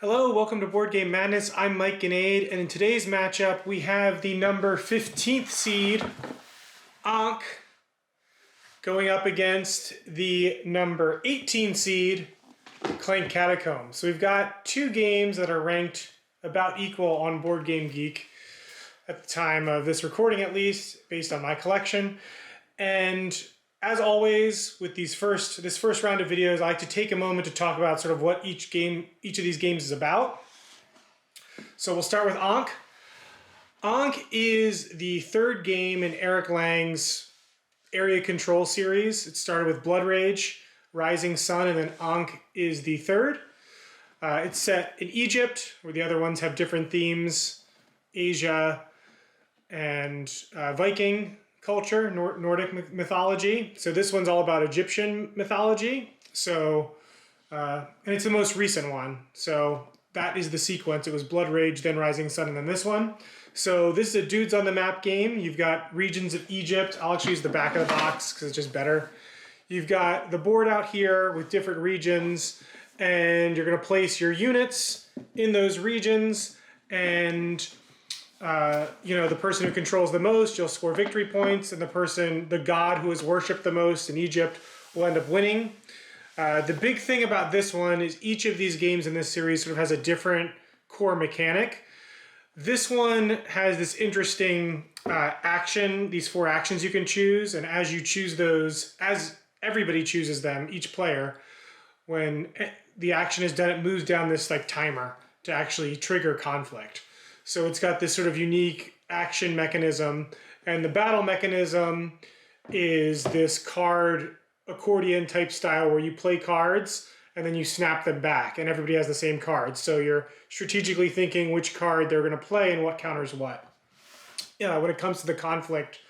Hello, welcome to Board Game Madness. I'm Mike Ganade, and in today's matchup, we have the number 15th seed, Ankh, going up against the number 18 seed, Clank Catacombs. So we've got two games that are ranked about equal on Board Game Geek at the time of this recording, at least, based on my collection. And as always, with this first round of videos, I like to take a moment to talk about sort of what each of these games is about. So we'll start with Ankh. Ankh is the third game in Eric Lang's area control series. It started with Blood Rage, Rising Sun, and then Ankh is the third. It's set in Egypt, where the other ones have different themes, Asia and Viking culture, Nordic mythology. So this one's all about Egyptian mythology. So, and it's the most recent one. So that is the sequence. It was Blood Rage, then Rising Sun, and then this one. So this is a dudes on the map game. You've got regions of Egypt. I'll actually use the back of the box because it's just better. You've got the board out here with different regions, and you're going to place your units in those regions, and the person who controls the most, you'll score victory points, and the god who is worshipped the most in Egypt will end up winning. The big thing about this one is each of these games in this series sort of has a different core mechanic. This one has this interesting action, these 4 actions you can choose, and as you choose those, as everybody chooses them, each player, when the action is done, it moves down this like timer to actually trigger conflict. So it's got this sort of unique action mechanism, and the battle mechanism is this card accordion type style where you play cards and then you snap them back, and everybody has the same cards. So you're strategically thinking which card they're going to play and what counters what. When it comes to the conflict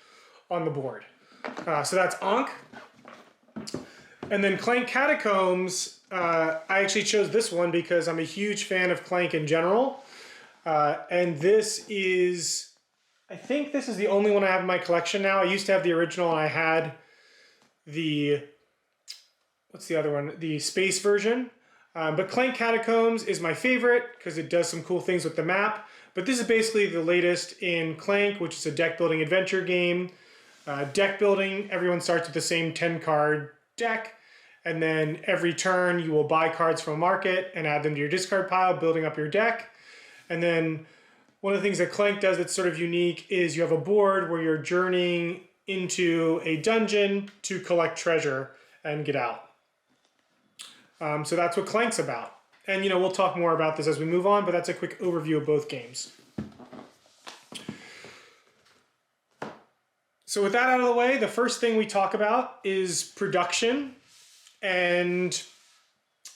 on the board. So that's Ankh. And then Clank Catacombs, I actually chose this one because I'm a huge fan of Clank in general. And this is, I think this is the only one I have in my collection now. I used to have the original, and I had the, what's the other one? The space version. But Clank Catacombs is my favorite because it does some cool things with the map. But this is basically the latest in Clank, which is a deck building adventure game. Deck building, everyone starts with the same 10-card deck. And then every turn you will buy cards from a market and add them to your discard pile, building up your deck. And then one of the things that Clank does that's sort of unique is you have a board where you're journeying into a dungeon to collect treasure and get out. So that's what Clank's about. And we'll talk more about this as we move on, but that's a quick overview of both games. So with that out of the way, the first thing we talk about is production. And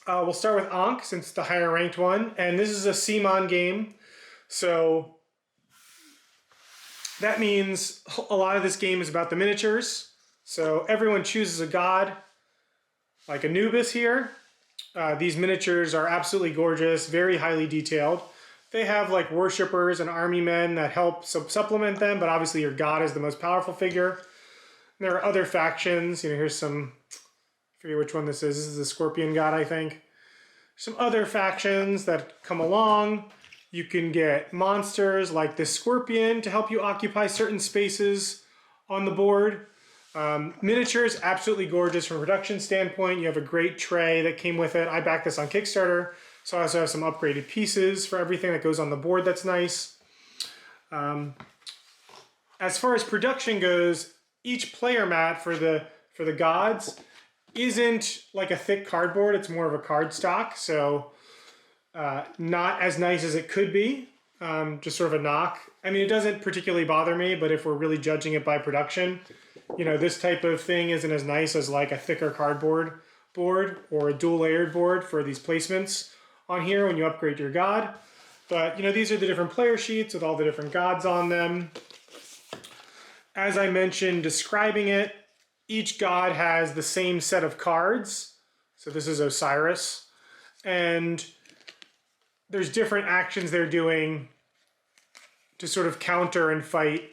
we'll start with Ankh, since it's the higher ranked one. And this is a CMON game. So that means a lot of this game is about the miniatures. So everyone chooses a god, like Anubis here. These miniatures are absolutely gorgeous, very highly detailed. They have like worshippers and army men that help supplement them, but obviously your god is the most powerful figure. And there are other factions. Here's some, I forget which one this is. This is the Scorpion god, I think. Some other factions that come along. You can get monsters like this Scorpion to help you occupy certain spaces on the board. Miniatures, absolutely gorgeous from a production standpoint. You have a great tray that came with it. I backed this on Kickstarter, so I also have some upgraded pieces for everything that goes on the board that's nice. As far as production goes, each player mat for the gods isn't like a thick cardboard, it's more of a card stock, so not as nice as it could be, just sort of a knock. I mean, it doesn't particularly bother me, but if we're really judging it by production, this type of thing isn't as nice as like a thicker cardboard board or a dual layered board for these placements on here when you upgrade your god. But these are the different player sheets with all the different gods on them. As I mentioned, describing it, each god has the same set of cards. So this is Osiris. And there's different actions they're doing to sort of counter and fight.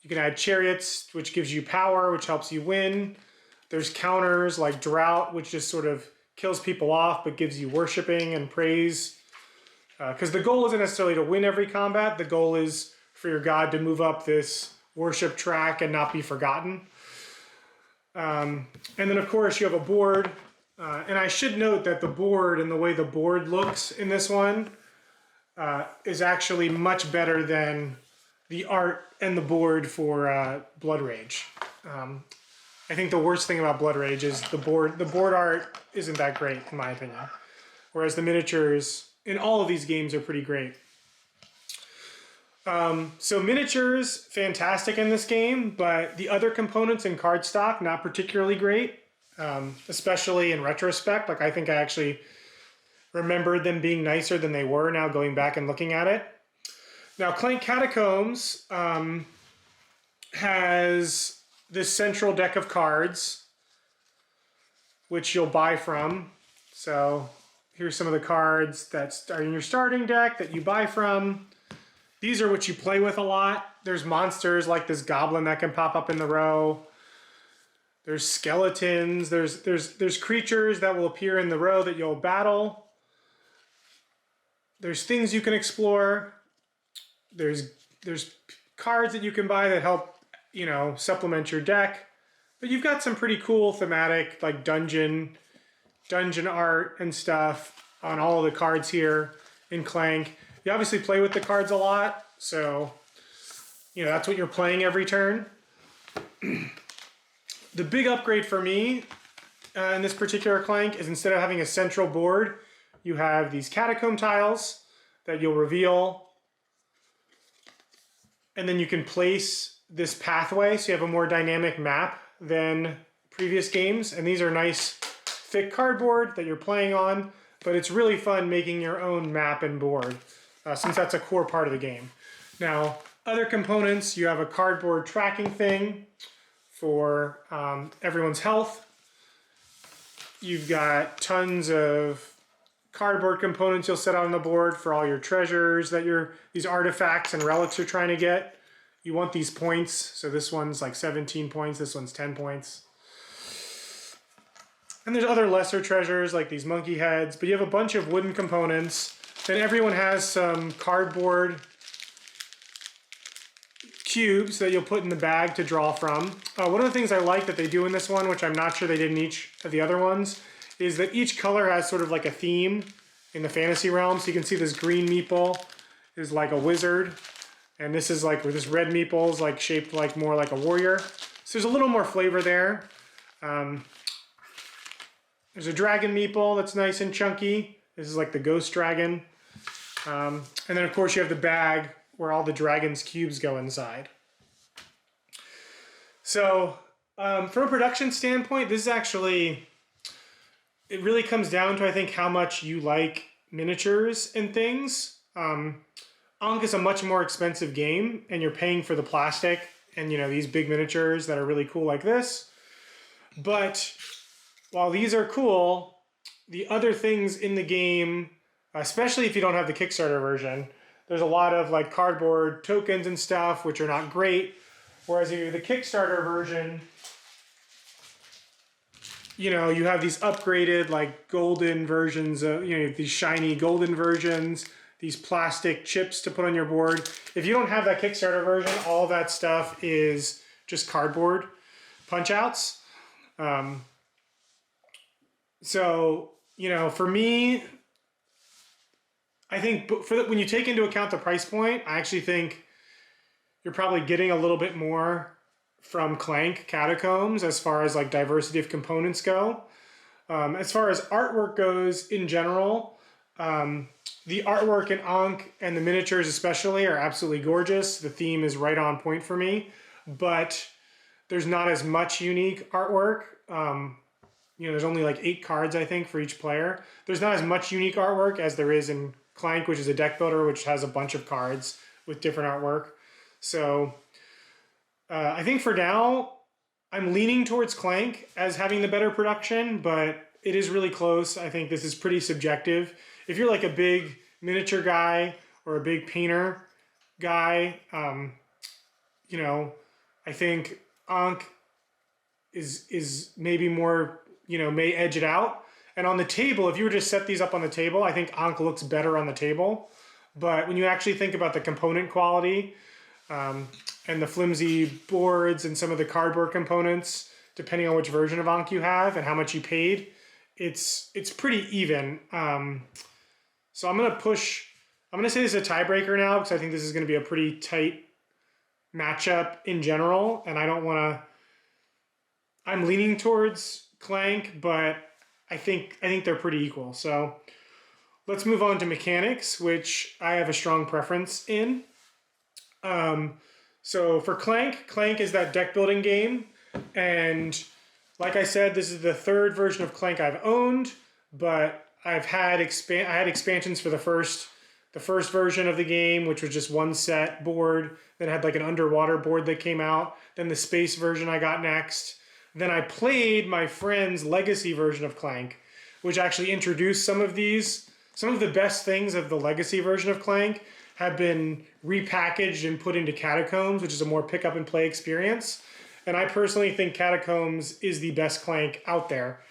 You can add chariots, which gives you power, which helps you win. There's counters like drought, which just sort of kills people off but gives you worshiping and praise. Because the goal isn't necessarily to win every combat. The goal is for your god to move up this worship track and not be forgotten. And then of course you have a board. And I should note that the board and the way the board looks in this one is actually much better than the art and the board for Blood Rage. I think the worst thing about Blood Rage is the board art isn't that great in my opinion. Whereas the miniatures in all of these games are pretty great. So miniatures, fantastic in this game, but the other components in cardstock, not particularly great, especially in retrospect. Like I think I actually remembered them being nicer than they were now going back and looking at it. Now Clank Catacombs has this central deck of cards, which you'll buy from. So here's some of the cards that are in your starting deck that you buy from. These are what you play with a lot. There's monsters like this goblin that can pop up in the row. There's skeletons. There's creatures that will appear in the row that you'll battle. There's things you can explore. There's cards that you can buy that help, you know, supplement your deck. But you've got some pretty cool thematic like dungeon art and stuff on all of the cards here in Clank. You obviously play with the cards a lot, so you know that's what you're playing every turn. The big upgrade for me in this particular Clank is instead of having a central board, you have these catacomb tiles that you'll reveal, and then you can place this pathway so you have a more dynamic map than previous games. And these are nice thick cardboard that you're playing on, but it's really fun making your own map and board. Since that's a core part of the game. Now, other components, you have a cardboard tracking thing for everyone's health. You've got tons of cardboard components you'll set out on the board for all your treasures that these artifacts and relics you're trying to get. You want these points, so this one's like 17 points, this one's 10 points. And there's other lesser treasures like these monkey heads, but you have a bunch of wooden components. Then everyone has some cardboard cubes that you'll put in the bag to draw from. One of the things I like that they do in this one, which I'm not sure they did in each of the other ones, is that each color has sort of like a theme in the fantasy realm. So you can see this green meeple is like a wizard, and this is like, this red meeple is like shaped like more like a warrior. So there's a little more flavor there. There's a dragon meeple that's nice and chunky. This is like the ghost dragon. And then of course you have the bag where all the dragon's cubes go inside. So from a production standpoint, this is actually, it really comes down to I think how much you like miniatures and things. Ankh is a much more expensive game and you're paying for the plastic and you know these big miniatures that are really cool like this. But while these are cool, the other things in the game, especially if you don't have the Kickstarter version, there's a lot of like cardboard tokens and stuff which are not great. Whereas if you have the Kickstarter version, you know, you have these upgraded like golden versions of, you know, these shiny golden versions, these plastic chips to put on your board. If you don't have that Kickstarter version, all that stuff is just cardboard punch outs. So, you know, for me, I think when you take into account the price point, I actually think you're probably getting a little bit more from Clank Catacombs as far as like diversity of components go. As far as artwork goes in general, the artwork in Ankh and the miniatures especially are absolutely gorgeous. The theme is right on point for me, but there's not as much unique artwork. You know, there's only like 8 cards, I think, for each player. There's not as much unique artwork as there is in Clank, which is a deck builder, which has a bunch of cards with different artwork. So I think for now, I'm leaning towards Clank as having the better production, but it is really close. I think this is pretty subjective. If you're like a big miniature guy or a big painter guy, you know, I think Ankh is maybe more, you know, may edge it out. And on the table, if you were to set these up on the table, I think Ankh looks better on the table. But when you actually think about the component quality and the flimsy boards and some of the cardboard components, depending on which version of Ankh you have and how much you paid, it's pretty even. So I'm gonna say this is a tiebreaker now because I think this is gonna be a pretty tight matchup in general, and I'm leaning towards Clank, but I think they're pretty equal. So let's move on to mechanics, which I have a strong preference in. So for Clank is that deck building game, and like I said, this is the third version of Clank I've owned, but I had expansions for the first version of the game, which was just one set board. Then had like an underwater board that came out. Then the space version I got next. Then I played my friend's legacy version of Clank, which actually introduced some of these. Some of the best things of the legacy version of Clank have been repackaged and put into Catacombs, which is a more pick up and play experience. And I personally think Catacombs is the best Clank out there.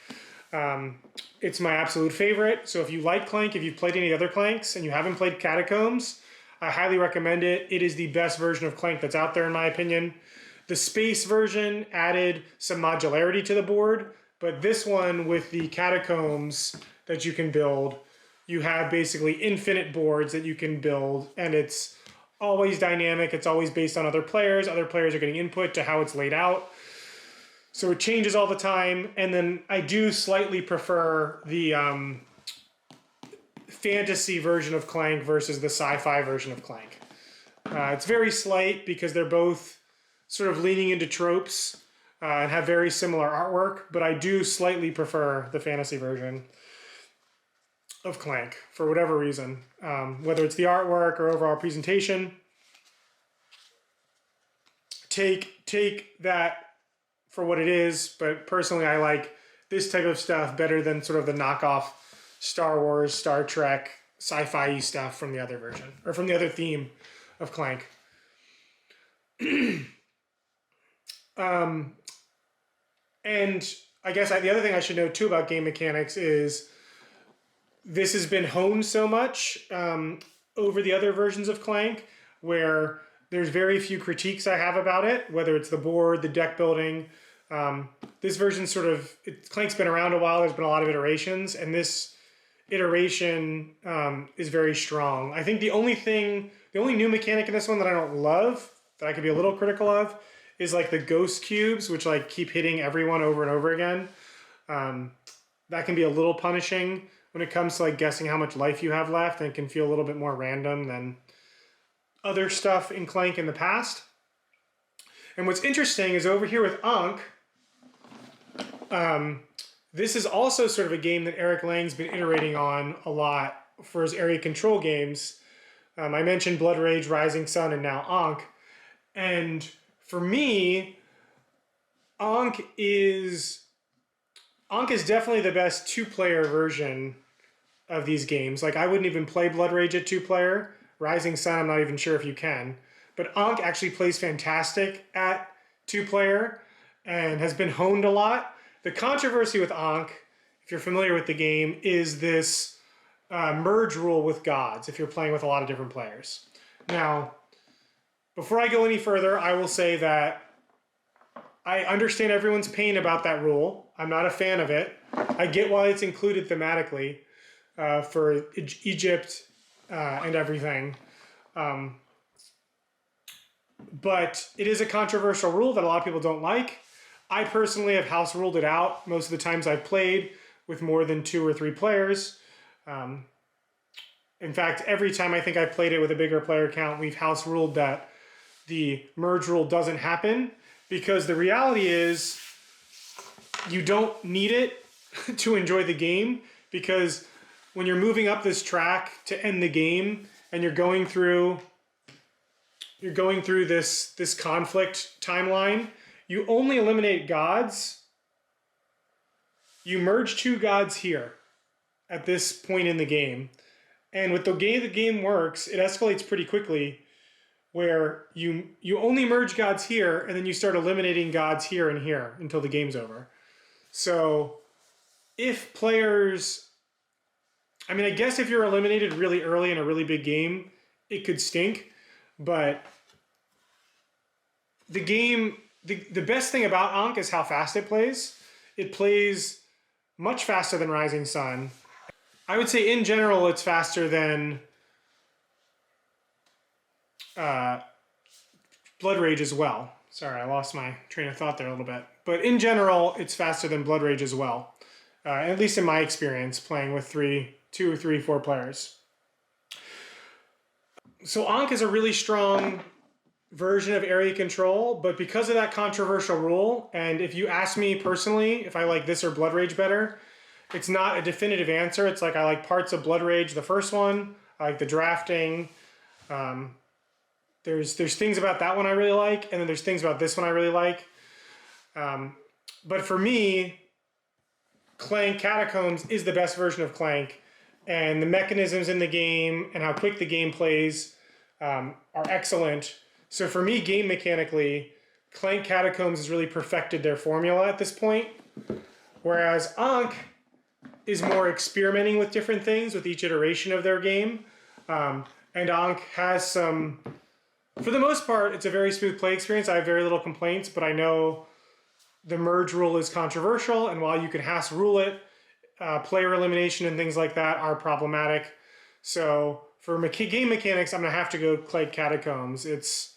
It's my absolute favorite. So if you like Clank, if you've played any other Clanks and you haven't played Catacombs, I highly recommend it. It is the best version of Clank that's out there in my opinion. The space version added some modularity to the board, but this one with the Catacombs that you can build, you have basically infinite boards that you can build, and it's always dynamic. It's always based on other players. Other players are getting input to how it's laid out. So it changes all the time. And then I do slightly prefer the fantasy version of Clank versus the sci-fi version of Clank. It's very slight because they're both sort of leaning into tropes and have very similar artwork, but I do slightly prefer the fantasy version of Clank for whatever reason, whether it's the artwork or overall presentation. Take that for what it is, but personally I like this type of stuff better than sort of the knockoff Star Wars, Star Trek, sci-fi stuff from the other version, or from the other theme of Clank. And I guess the other thing I should know too about game mechanics is this has been honed so much over the other versions of Clank where there's very few critiques I have about it, whether it's the board, the deck building. This version Clank's been around a while, there's been a lot of iterations, and this iteration is very strong. I think the only new mechanic in this one that I don't love, that I could be a little critical of, is like the ghost cubes, which like keep hitting everyone over and over again. That can be a little punishing when it comes to like guessing how much life you have left, and it can feel a little bit more random than other stuff in Clank in the past. And what's interesting is over here with Ankh, this is also sort of a game that Eric Lang's been iterating on a lot for his area control games. I mentioned Blood Rage, Rising Sun, and now Ankh. And for me, Ankh is definitely the best two-player version of these games. Like, I wouldn't even play Blood Rage at two-player. Rising Sun, I'm not even sure if you can. But Ankh actually plays fantastic at two-player and has been honed a lot. The controversy with Ankh, if you're familiar with the game, is this merge rule with gods if you're playing with a lot of different players. Now, before I go any further, I will say that I understand everyone's pain about that rule. I'm not a fan of it. I get why it's included thematically for Egypt and everything. But it is a controversial rule that a lot of people don't like. I personally have house ruled it out most of the times I've played with more than 2 or 3 players. In fact, every time I think I've played it with a bigger player count, we've house ruled that the merge rule doesn't happen, because the reality is you don't need it to enjoy the game, because when you're moving up this track to end the game and you're going through this conflict timeline, you only eliminate gods. You merge 2 gods here at this point in the game. And with the way the game works, it escalates pretty quickly, where you only merge gods here, and then you start eliminating gods here and here until the game's over. So if players, I mean, I guess if you're eliminated really early in a really big game, it could stink. But the game, the best thing about Ankh is how fast it plays. It plays much faster than Rising Sun. I would say in general it's faster than Blood Rage as well. Sorry, I lost my train of thought there a little bit. But in general, it's faster than Blood Rage as well. At least in my experience, playing with 2 or 3, 4 players. So Ankh is a really strong version of area control, but because of that controversial rule, and if you ask me personally if I like this or Blood Rage better, it's not a definitive answer. It's like I like parts of Blood Rage, the first one. I like the drafting. There's things about that one I really like, and then there's things about this one I really like. But for me, Clank Catacombs is the best version of Clank, and the mechanisms in the game and how quick the game plays are excellent. So for me, game mechanically, Clank Catacombs has really perfected their formula at this point, whereas Ankh is more experimenting with different things with each iteration of their game. And Ankh has some, for the most part, it's a very smooth play experience. I have very little complaints, but I know the merge rule is controversial, and while you can Haas rule it, player elimination and things like that are problematic. So for game mechanics, I'm gonna have to go Clank Catacombs. It's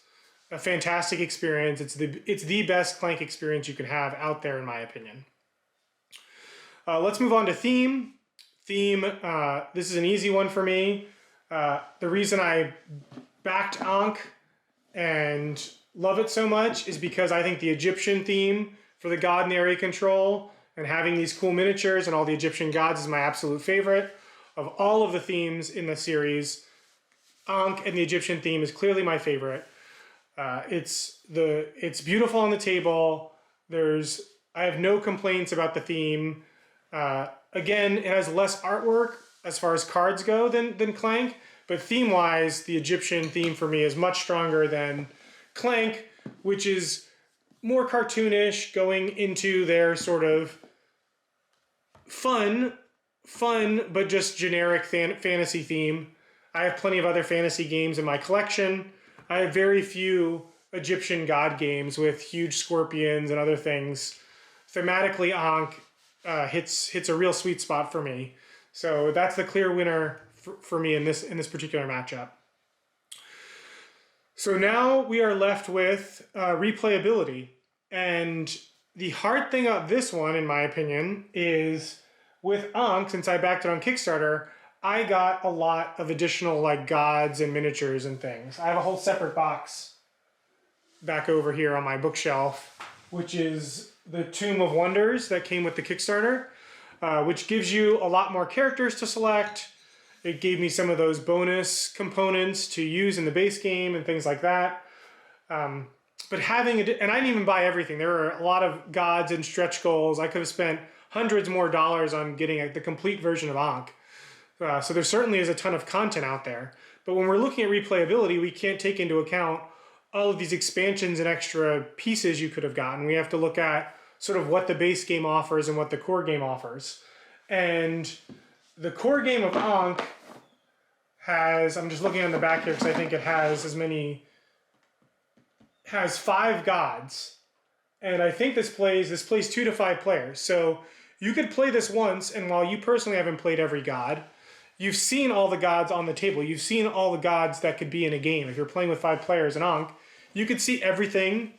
a fantastic experience. It's the best Clank experience you can have out there, in my opinion. Let's move on to theme. This is an easy one for me. The reason I backed Ankh and love it so much is because I think the Egyptian theme for the god and the area control and having these cool miniatures and all the Egyptian gods is my absolute favorite. Of all of the themes in the series, Ankh and the Egyptian theme is clearly my favorite. It's beautiful on the table. I have no complaints about the theme. Again, it has less artwork as far as cards go than Clank, but theme-wise, the Egyptian theme for me is much stronger than Clank, which is more cartoonish, going into their sort of fun, but just generic fantasy theme. I have plenty of other fantasy games in my collection. I have very few Egyptian god games with huge scorpions and other things. Thematically, Ankh hits a real sweet spot for me. So that's the clear winner for me in this particular matchup. So now we are left with replayability. And the hard thing about this one, in my opinion, is with Ankh, since I backed it on Kickstarter, I got a lot of additional like gods and miniatures and things. I have a whole separate box back over here on my bookshelf, which is the Tomb of Wonders that came with the Kickstarter, which gives you a lot more characters to select. It gave me some of those bonus components to use in the base game and things like that. But having, and I didn't even buy everything. There were a lot of gods and stretch goals. I could have spent hundreds more dollars on getting the complete version of Ankh. So there certainly is a ton of content out there. But when we're looking at replayability, we can't take into account all of these expansions and extra pieces you could have gotten. We have to look at sort of what the base game offers and what the core game offers. And the core game of Ankh has, I'm just looking on the back here because I think it has has 5 gods. And I think this plays 2 to 5 players. So you could play this once, and while you personally haven't played every god, you've seen all the gods on the table. You've seen all the gods that could be in a game. If you're playing with 5 players in Ankh, you could see everything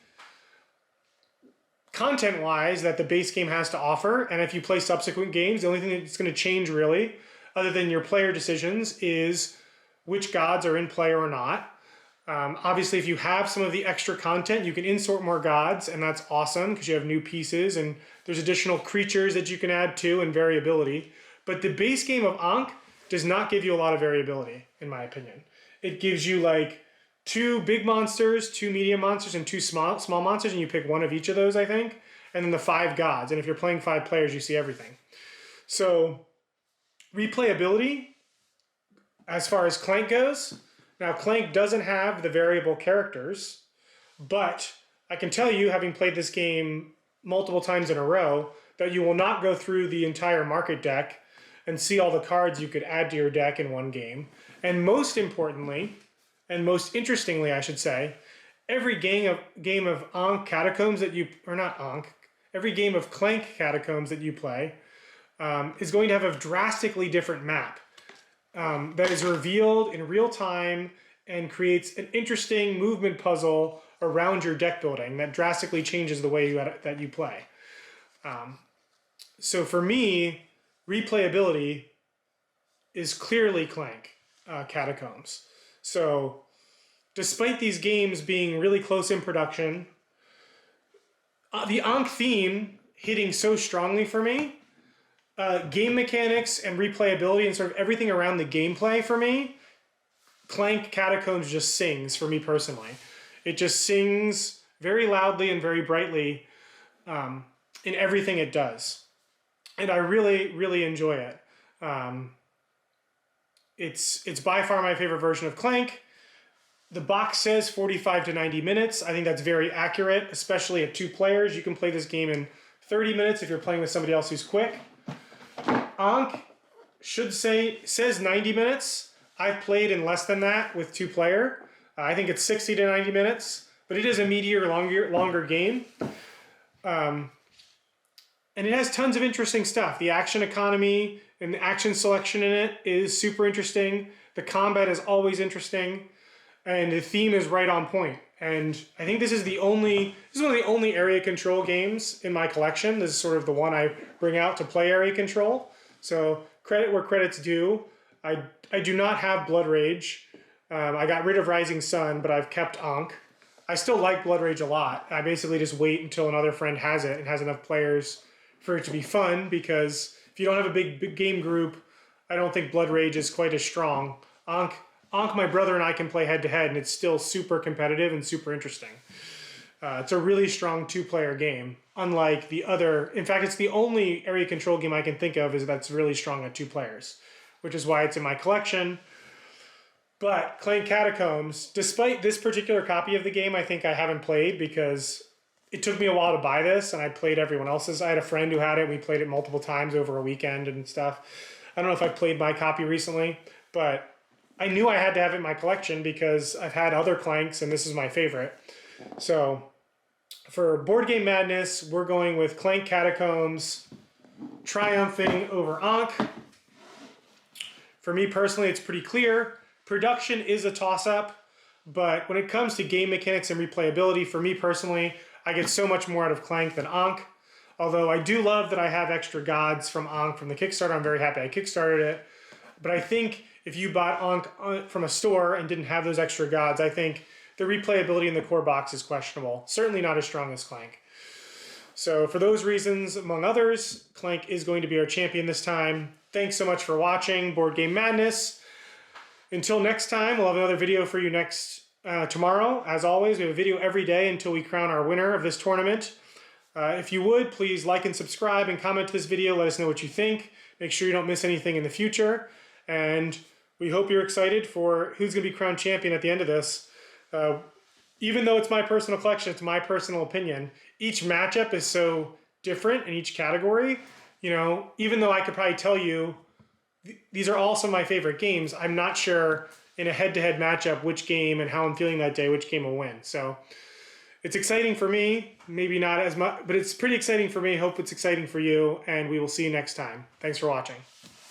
content-wise that the base game has to offer. And if you play subsequent games, the only thing that's going to change really, other than your player decisions, is which gods are in play or not. Obviously, if you have some of the extra content, you can insert more gods, and that's awesome because you have new pieces and there's additional creatures that you can add to and variability. But the base game of Ankh does not give you a lot of variability, in my opinion. It gives you like 2 big monsters, 2 medium monsters, and 2 small monsters, and you pick one of each of those, I think, and then the 5 gods. And if you're playing 5 players, you see everything. So replayability, as far as Clank goes, now Clank doesn't have the variable characters, but I can tell you, having played this game multiple times in a row, that you will not go through the entire market deck and see all the cards you could add to your deck in one game. And most importantly, and most interestingly, I should say, every game of Ankh Catacombs that you, or not Ankh, every game of Clank Catacombs that you play is going to have a drastically different map that is revealed in real time and creates an interesting movement puzzle around your deck building that drastically changes the way that you play. So for me, replayability is clearly Clank Catacombs. So despite these games being really close in production, the Ankh theme hitting so strongly for me, game mechanics and replayability and sort of everything around the gameplay for me, Clank Catacombs just sings for me personally. It just sings very loudly and very brightly in everything it does. And I really, really enjoy it. It's by far my favorite version of Clank. The box says 45 to 90 minutes. I think that's very accurate, especially at 2 players. You can play this game in 30 minutes if you're playing with somebody else who's quick. Ankh says 90 minutes. I've played in less than that with 2 player. I think it's 60 to 90 minutes, but it is a meatier, longer game. And it has tons of interesting stuff. The action economy and the action selection in it is super interesting. The combat is always interesting. And the theme is right on point. And I think this is one of the only area control games in my collection. This is sort of the one I bring out to play area control. So credit where credit's due. I do not have Blood Rage. I got rid of Rising Sun, but I've kept Ankh. I still like Blood Rage a lot. I basically just wait until another friend has it and has enough players for it to be fun, because if you don't have a big game group, I don't think Blood Rage is quite as strong. Ankh, my brother and I can play head to head, and it's still super competitive and super interesting. It's a really strong 2-player game, unlike the other. In fact, it's the only area control game I can think of that's really strong at 2 players, which is why it's in my collection. But Clank Catacombs, despite this particular copy of the game, I think I haven't played because it took me a while to buy this, and I played everyone else's. I had a friend who had it. We played it multiple times over a weekend and stuff. I don't know if I played my copy recently, but I knew I had to have it in my collection because I've had other Clanks, and this is my favorite. So for Board Game Madness, we're going with Clank Catacombs triumphing over Ankh. For me personally, it's pretty clear. Production is a toss-up, but when it comes to game mechanics and replayability, for me personally, I get so much more out of Clank than Ankh. Although I do love that I have extra gods from Ankh from the Kickstarter. I'm very happy I kickstarted it. But I think if you bought Ankh from a store and didn't have those extra gods, I think the replayability in the core box is questionable. Certainly not as strong as Clank. So for those reasons, among others, Clank is going to be our champion this time. Thanks so much for watching Board Game Madness. Until next time, we'll have another video for you tomorrow. As always, we have a video every day until we crown our winner of this tournament. If you would, please like and subscribe and comment to this video. Let us know what you think. Make sure you don't miss anything in the future. And we hope you're excited for who's going to be crowned champion at the end of this. Even though it's my personal collection, it's my personal opinion. Each matchup is so different in each category. You know, even though I could probably tell you these are all some of my favorite games, I'm not sure in a head-to-head matchup which game and how I'm feeling that day, which game will win. So it's exciting for me, maybe not as much, but it's pretty exciting for me. Hope it's exciting for you, and we will see you next time. Thanks for watching.